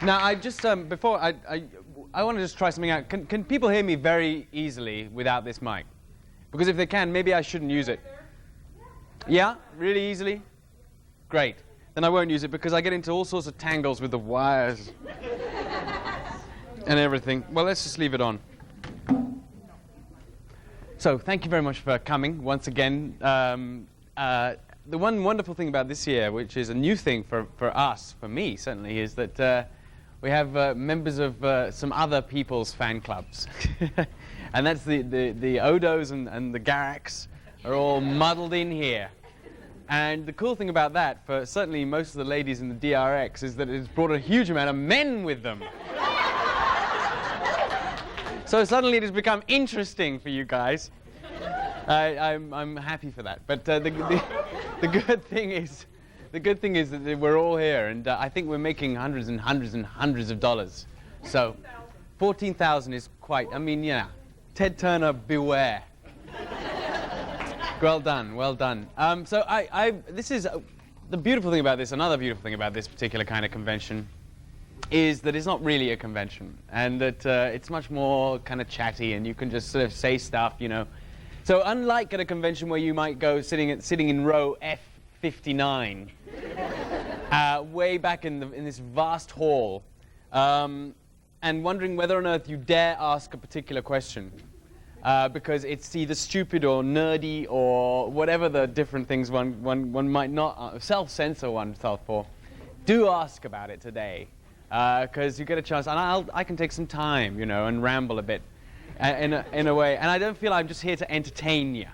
Now, I just, before, I want to just try something out. Can people hear me very easily without this mic? Because if they can, maybe I shouldn't use it. Yeah? Really easily? Great. Then I won't use it because I get into all sorts of tangles with the wires and everything. Well, let's just leave it on. So, thank you very much for coming once again. The one wonderful thing about this year, which is a new thing for us, for me certainly, is that we have members of some other people's fan clubs. And that's the Odos and the Garracks are all muddled in here. And the cool thing about that, for certainly most of the ladies in the DRX, is that it's brought a huge amount of men with them. So suddenly it has become interesting for you guys. I'm happy for that. But the good thing is that we're all here, and I think we're making hundreds and hundreds and hundreds of dollars. So 14,000 is quite. I mean, yeah. Ted Turner, beware. Well done, well done. So this is the beautiful thing about this. Another beautiful thing about this particular kind of convention is that it's not really a convention, and that it's much more kind of chatty, and you can just sort of say stuff, you know. So unlike at a convention where you might go sitting in row F59, way back in this vast hall, and wondering whether on earth you dare ask a particular question. Because it's either stupid or nerdy or whatever the different things one might not self-censor oneself for. Do ask about it today, because you get a chance, and I can take some time, you know, and ramble a bit in a way. And I don't feel I'm just here to entertain you,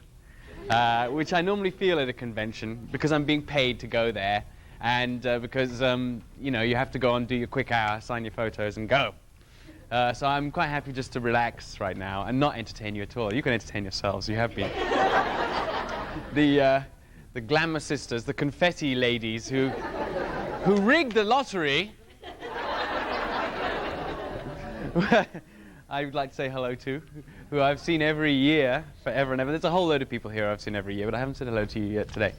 which I normally feel at a convention because I'm being paid to go there, and because you know, you have to go and do your quick hour, sign your photos, and go. So I'm quite happy just to relax right now and not entertain you at all. You can entertain yourselves. You have been. The glamour sisters, the confetti ladies who rigged the lottery. I would like to say hello to, who I've seen every year, forever and ever. There's a whole load of people here I've seen every year, but I haven't said hello to you yet today.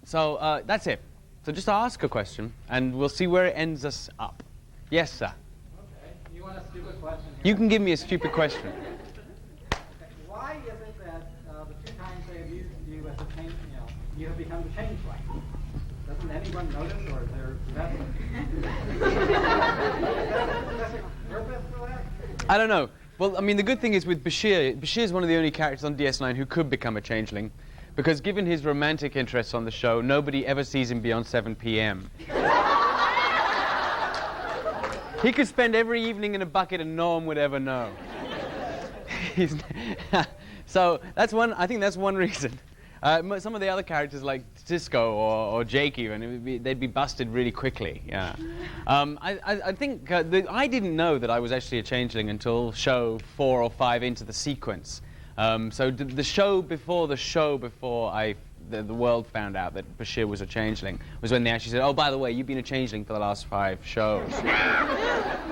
So that's it. So just ask a question, and we'll see where it ends us up. Yes, sir. You want a stupid question here? You can give me a stupid question. Okay. Why is it that the two times they have used you as a change, you have become the changeling? Doesn't anyone notice, or is there specific purpose for that? I don't know. Well, I mean, the good thing is with Bashir is one of the only characters on DS9 who could become a changeling, because given his romantic interests on the show, nobody ever sees him beyond 7 p.m. He could spend every evening in a bucket and no one would ever know. So that's one. I think that's one reason. Some of the other characters like Cisco or Jake even, they'd be busted really quickly. Yeah. I think I didn't know that I was actually a changeling until show 4 or 5 into the sequence. So the show before the world found out that Bashir was a changeling was when they actually said, "Oh, by the way, you've been a changeling for the last 5 shows."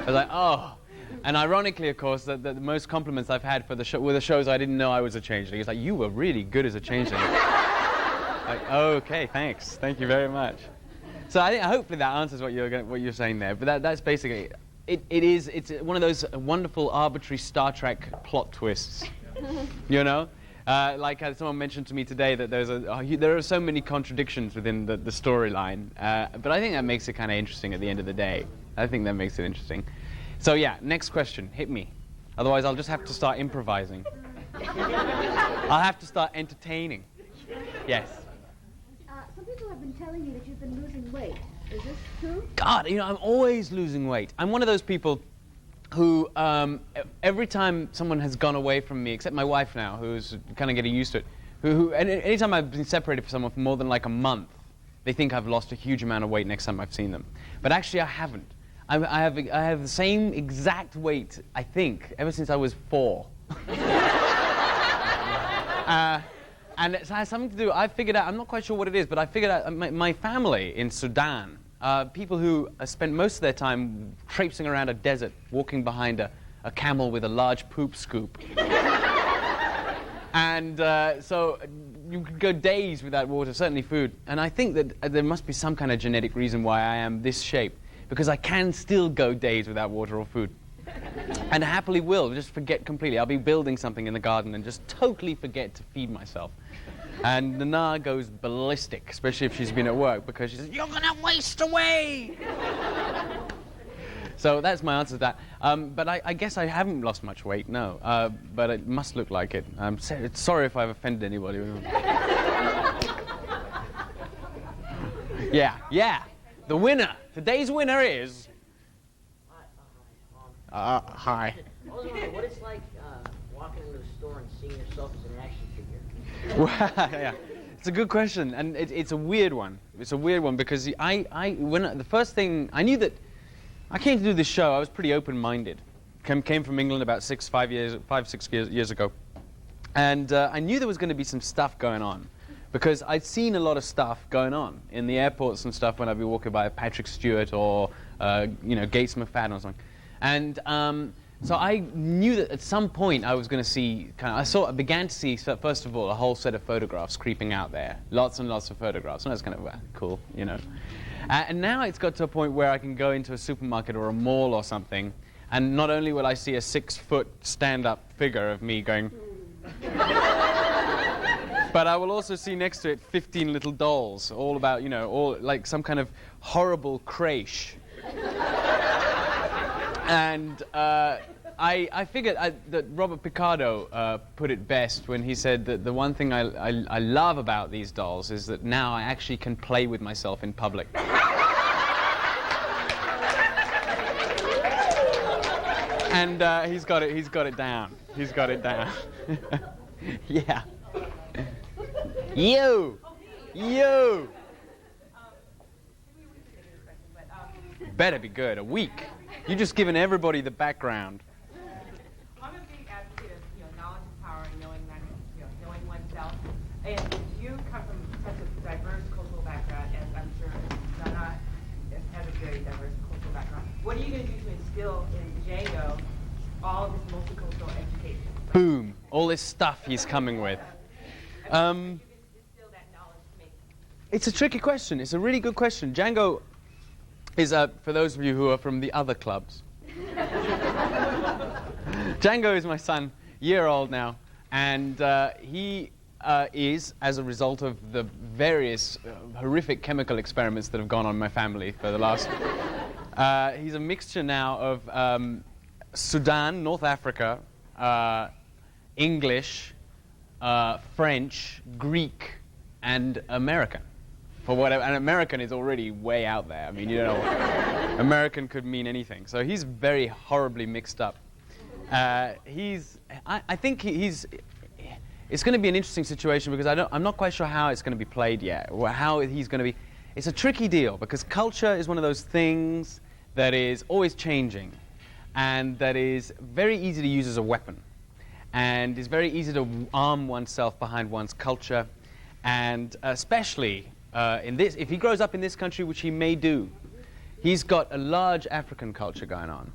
I was like, oh. And ironically, of course, the most compliments I've had for the show were the shows I didn't know I was a changeling. It's like, you were really good as a changeling. Like, oh, okay, thanks. Thank you very much. So I think hopefully that answers what you're saying there. But that's basically it's one of those wonderful arbitrary Star Trek plot twists. You know? Like someone mentioned to me today that there are so many contradictions within the storyline, but I think that makes it kind of interesting at the end of the day. I think that makes it interesting. So yeah, next question, hit me. Otherwise I'll just have to start improvising. I'll have to start entertaining. Yes? Some people have been telling me that you've been losing weight. Is this true? God, you know, I'm always losing weight. I'm one of those people who, every time someone has gone away from me, except my wife now, who's kind of getting used to it, anytime I've been separated from someone for more than like a month, they think I've lost a huge amount of weight next time I've seen them. But actually I haven't. I have the same exact weight, I think, ever since I was 4. And it has something to do, I figured out, I'm not quite sure what it is, but I figured out my family in Sudan, people who spent most of their time traipsing around a desert, walking behind a camel with a large poop scoop. And so you could go days without water, certainly food. And I think that there must be some kind of genetic reason why I am this shape. because I can still go days without water or food. And happily will, just forget completely. I'll be building something in the garden and just totally forget to feed myself. And Nana goes ballistic, especially if she's been at work, because she says, "You're going to waste away!" So that's my answer to that. But I guess I haven't lost much weight, no. But it must look like it. I'm sorry if I've offended anybody. Yeah. The winner. Today's winner is... Hi. I was wondering what it's like walking into the store and seeing yourself as an action figure. Well, yeah. It's a good question, and it's a weird one. It's a weird one because the first thing I knew that I came to do this show, I was pretty open-minded. Came from England about 6 years ago, and I knew there was going to be some stuff going on because I'd seen a lot of stuff going on in the airports and stuff when I'd be walking by Patrick Stewart or Gates McFadden or something, and so I knew that at some point I was going to see I began to see, first of all, a whole set of photographs creeping out there, lots and lots of photographs, and that's kind of cool, you know. And now it's got to a point where I can go into a supermarket or a mall or something, and not only will I see a 6-foot stand-up figure of me going, but I will also see next to it 15 little dolls, all about, all like some kind of horrible creche. And I figured that Robert Picardo put it best when he said that the one thing I love about these dolls is that now I actually can play with myself in public. And he's got it down. He's got it down. Yeah. You. Better be good. A week. You've just given everybody the background. I'm a big advocate of knowledge is power and knowing oneself. And you come from such a diverse cultural background, as I'm sure Donna has a very diverse cultural background. What are you going to do to instill in Django all of this multicultural education? Boom! All this stuff he's coming with. You can instill that knowledge to make. It's a tricky question. It's a really good question. Django is, for those of you who are from the other clubs, Django is my son, year-old now, and he is, as a result of the various horrific chemical experiments that have gone on in my family for the last... he's a mixture now of Sudan, North Africa, English, French, Greek, and American. For whatever, and American is already way out there. I mean, you don't know, American could mean anything. So he's very horribly mixed up. I think he's. It's going to be an interesting situation because I'm not quite sure how it's going to be played yet, or how he's going to be. It's a tricky deal because culture is one of those things that is always changing, and that is very easy to use as a weapon, and is very easy to arm oneself behind one's culture, and especially. If he grows up in this country, which he may do, he's got a large African culture going on,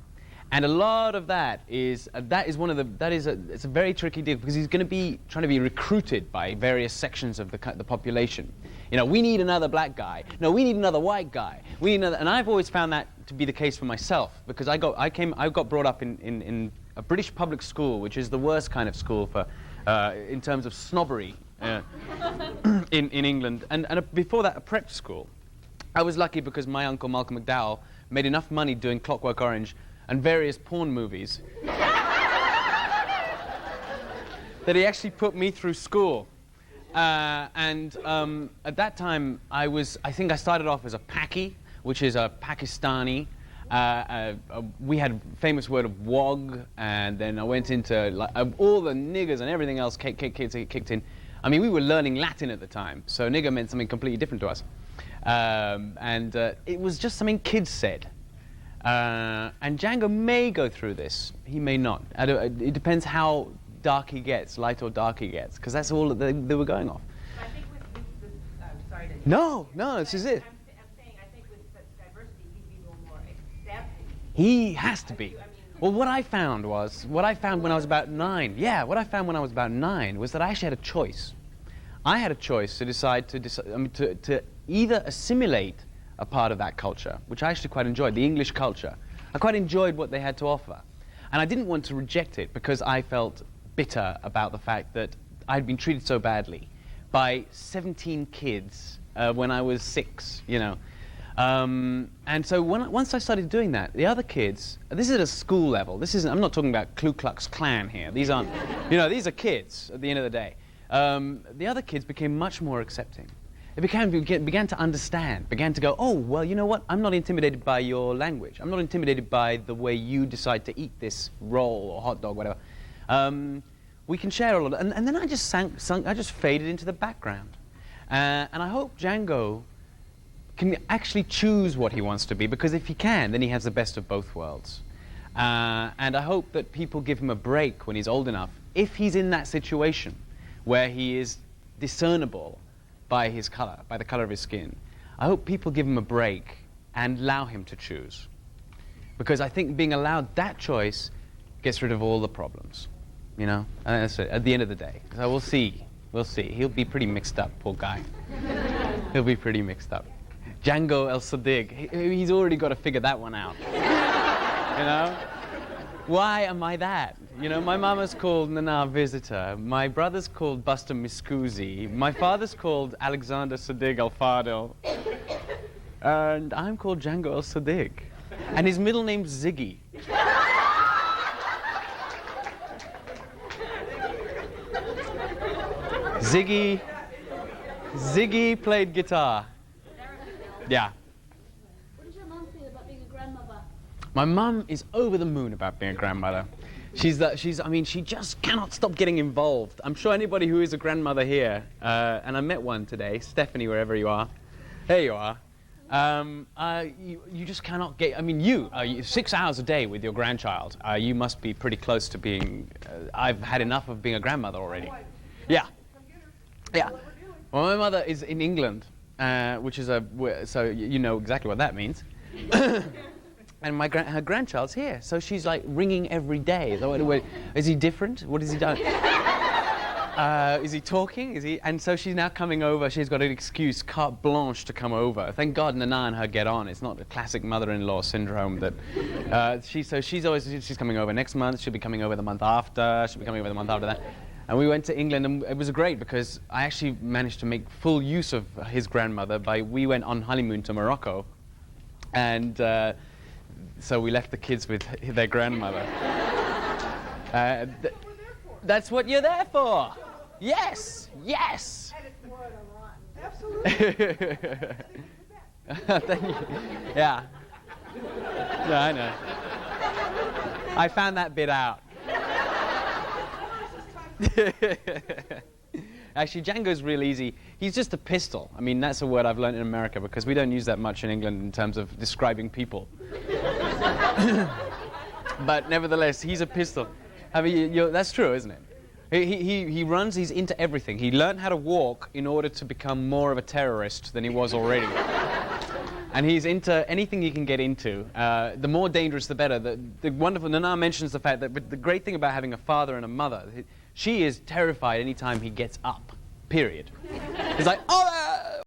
and a lot of that is it's a very tricky deal because he's going to be trying to be recruited by various sections of the population. We need another black guy. No, we need another white guy. We need another, and I've always found that to be the case for myself because I got brought up in a British public school, which is the worst kind of school for in terms of snobbery. In England, and before that, a prep school. I was lucky because my uncle Malcolm McDowell made enough money doing Clockwork Orange and various porn movies that he actually put me through school. And at that time, I think I started off as a Paki, which is a Pakistani. We had a famous word of wog, and then I went into all the niggers and everything else kicked in. I mean, we were learning Latin at the time, so nigger meant something completely different to us. And it was just something kids said. And Django may go through this. He may not. It depends how dark he gets, light or dark he gets, because that's all that they were going off. I think with sorry to... No, this is it. I'm saying, I think with such diversity, he'd be a little more accepting. He has to be. Well, what I found when I was about 9, was that I actually had a choice. I had a choice to decide to either assimilate a part of that culture, which I actually quite enjoyed, the English culture. I quite enjoyed what they had to offer. And I didn't want to reject it because I felt bitter about the fact that I'd been treated so badly by 17 kids when I was 6, you know. And so once I started doing that, the other kids, this is at a school level. I'm not talking about Ku Klux Klan here. These aren't, you know, these are kids at the end of the day. The other kids became much more accepting. It began to understand, began to go, oh, well, you know what? I'm not intimidated by your language. I'm not intimidated by the way you decide to eat this roll or hot dog, whatever. We can share all of it. And then I just I just faded into the background. And I hope Django can actually choose what he wants to be, because if he can, then he has the best of both worlds. And I hope that people give him a break when he's old enough, if he's in that situation where he is discernible by his color, by the color of his skin. I hope people give him a break and allow him to choose. Because I think being allowed that choice gets rid of all the problems, you know? And that's it, at the end of the day. So we'll see. We'll see. He'll be pretty mixed up, poor guy. He'll be pretty mixed up. Django El Siddig, he's already got to figure that one out. You know? Why am I that? You know, my mama's called Nana Visitor. My brother's called Buster Miscusi. My father's called Alexander Siddig El Fado. And I'm called Django El Siddig. And his middle name's Ziggy. Ziggy played guitar. Yeah. What does your mom feel about being a grandmother? My mum is over the moon about being a grandmother. I mean, she just cannot stop getting involved. I'm sure anybody who is a grandmother here, and I met one today, Stephanie, wherever you are. There you are. You just cannot get, I mean, you 6 hours a day with your grandchild. You must be pretty close to being, I've had enough of being a grandmother already. Yeah. Yeah. Well, my mother is in England, which is so you know exactly what that means. And her grandchild's here, so she's like ringing every day. Is he different? What has he done? Is he talking? And so she's now coming over. She's got an excuse, carte blanche, to come over. Thank God Nana and her get on. It's not a classic mother-in-law syndrome that she's coming over next month. She'll be coming over the month after. She'll be coming over the month after that. And we went to England, and it was great because I actually managed to make full use of his grandmother. We went on honeymoon to Morocco, and so we left the kids with their grandmother. That's what you're there for. Yes, yes. And it's more than rotten. Absolutely. Thank you. Yeah. Yeah, I know. I found that bit out. Actually, Django's real easy. He's just a pistol. I mean, that's a word I've learned in America because we don't use that much in England in terms of describing people. But nevertheless, he's a pistol. I mean, that's true, isn't it? He runs, he's into everything. He learned how to walk in order to become more of a terrorist than he was already. And he's into anything he can get into. The more dangerous, the better. The wonderful, Nana mentions the fact that the great thing about having a father and a mother, she is terrified anytime he gets up, period. He's like, oh,